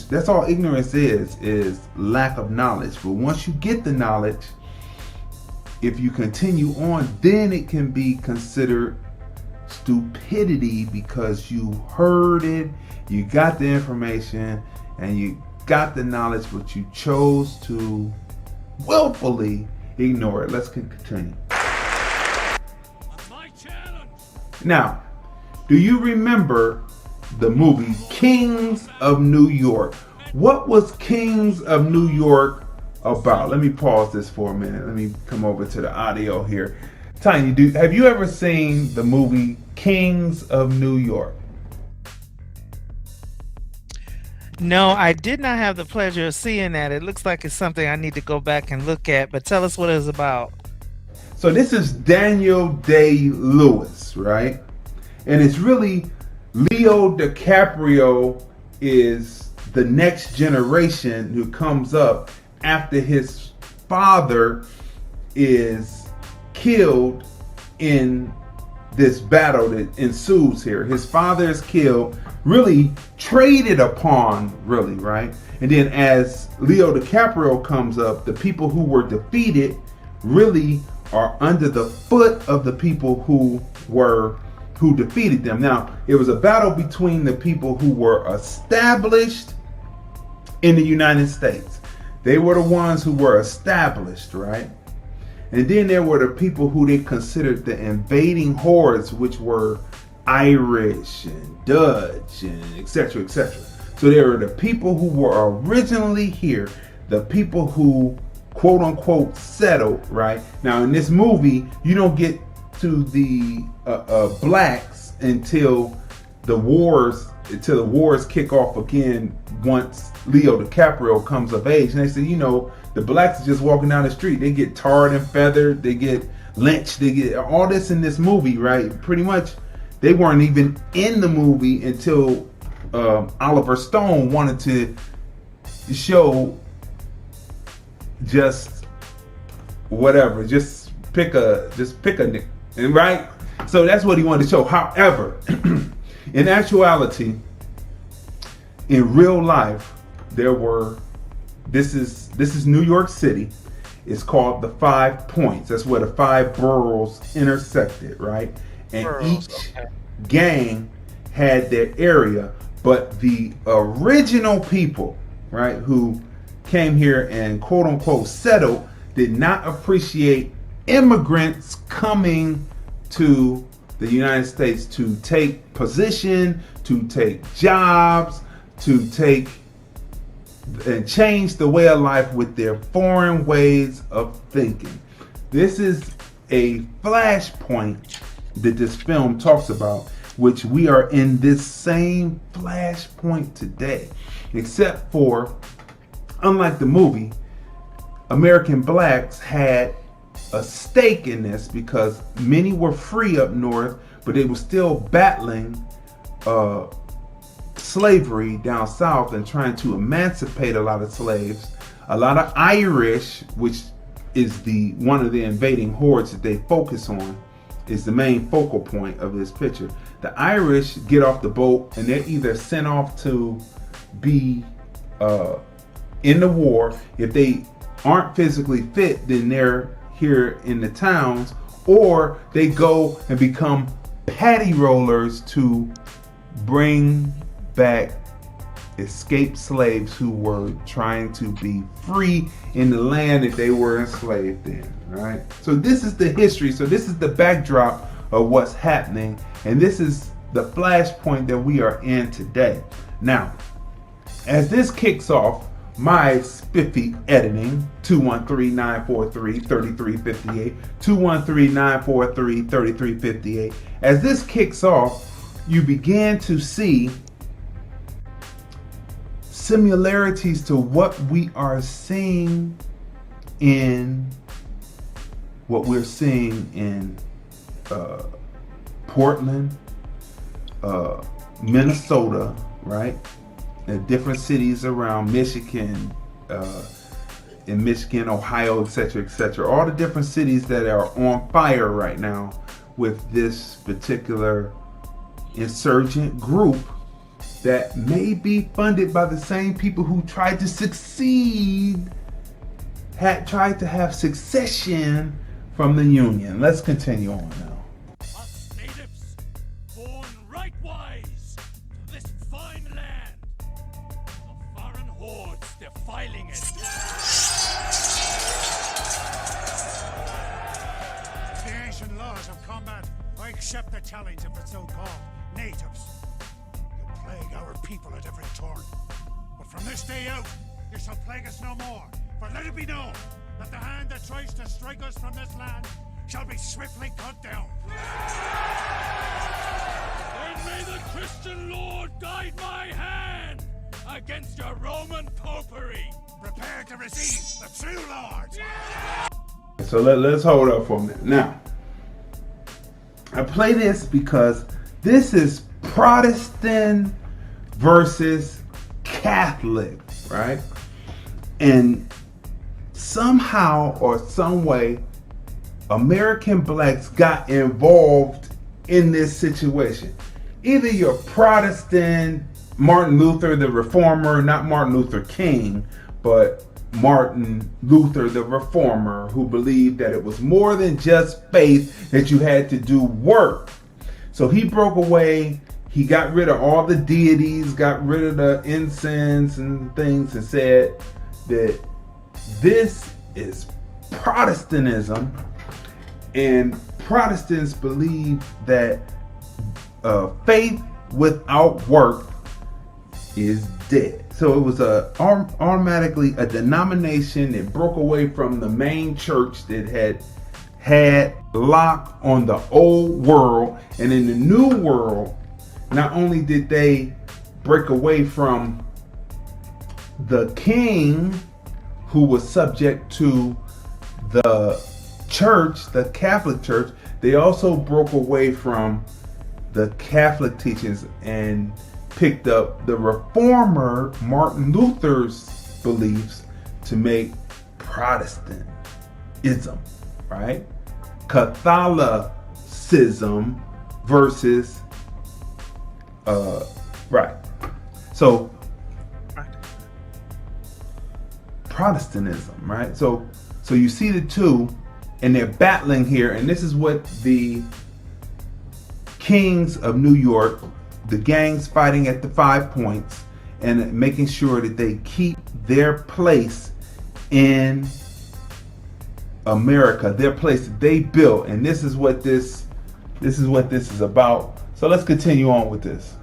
That's all ignorance is lack of knowledge. But once you get the knowledge, if you continue on, then it can be considered stupidity because you heard it, you got the information, and you got the knowledge, but you chose to willfully ignore it. Let's continue. Now, do you remember the movie Kings of New York? What was Kings of New York about? Let me pause this for a minute. Let me come over to the audio here. Tiny, have you ever seen the movie Kings of New York? No, I did not have the pleasure of seeing that. It looks like it's something I need to go back and look at, but tell us what it's about. So this is Daniel Day-Lewis, right? And it's really Leo DiCaprio is the next generation who comes up after his father is killed in this battle that ensues here. His father is killed, really traded upon, really, right? And then as Leo DiCaprio comes up, the people who were defeated really are under the foot of the people who defeated them. Now, it was a battle between the people who were established in the United States. They were the ones who were established, right? And then there were the people who they considered the invading hordes, which were Irish and Dutch and etc., etc. So there were the people who were originally here, the people who quote unquote settled, right? Now in this movie, you don't get to the blacks until the wars kick off again once Leo DiCaprio comes of age. And they say, the blacks are just walking down the street. They get tarred and feathered. They get lynched. They get all this in this movie, right? Pretty much they weren't even in the movie until Oliver Stone wanted to show just whatever, just pick a right? So that's what he wanted to show. However, in actuality, in real life, this is New York City. It's called the 5 Points. That's where the 5 boroughs intersected, right? And each gang had their area, but the original people, right, who came here and quote unquote settled, did not appreciate immigrants coming to the United States to take position, to take jobs, to take and change the way of life with their foreign ways of thinking. This is a flashpoint that this film talks about, which we are in this same flashpoint today, except for, unlike the movie, American blacks had a stake in this because many were free up north, but they were still battling slavery down south and trying to emancipate a lot of slaves. A lot of Irish, which is one of the invading hordes that they focus on, is the main focal point of this picture. The Irish get off the boat and they're either sent off to be in the war. If they aren't physically fit, then they're here in the towns, or they go and become patty rollers to bring back escaped slaves who were trying to be free in the land that they were enslaved in, right? So this is the history. So this is the backdrop of what's happening, and this is the flashpoint that we are in today. Now, as this kicks off, my spiffy editing, 213-943-3358, 213-943-3358. As this kicks off, you begin to see similarities to what we are seeing in Portland, Minnesota, right? And different cities around Michigan, in Michigan, Ohio, etc., etc. All the different cities that are on fire right now with this particular insurgent group that may be funded by the same people who tried to tried to have succession from the Union. Let's continue on now. Us natives, born rightwise to this fine land, the foreign hordes defiling it. The ancient laws of combat, I accept the challenge of the so-called natives. You plague our people at every turn. But from this day out, you shall plague us no more. For let it be known that the hand that tries to strike us from this land shall be swiftly cut down. Then may the Christian Lord guide my hand against your Roman popery. Prepare to receive the true Lord. So let's hold up for a minute. Now, I play this because this is Protestant versus Catholic, right? And somehow or some way, American blacks got involved in this situation. Either you're Protestant, Martin Luther the Reformer, not Martin Luther King, but Martin Luther the Reformer, who believed that it was more than just faith, that you had to do work. So he broke away. He got rid of all the deities, got rid of the incense and things, and said that this is Protestantism, and Protestants believe that faith without work is dead. So it was automatically a denomination that broke away from the main church that had lock on the old world, and in the new world, not only did they break away from the king who was subject to the church, the Catholic Church, they also broke away from the Catholic teachings and picked up the reformer Martin Luther's beliefs to make Protestantism, right? Catholicism versus right. So Protestantism, right? So you see the two, and they're battling here, and this is what the kings of New York, the gangs fighting at the 5 points, and making sure that they keep their place in America, their place that they built, and this is what this is about. So let's continue on with this.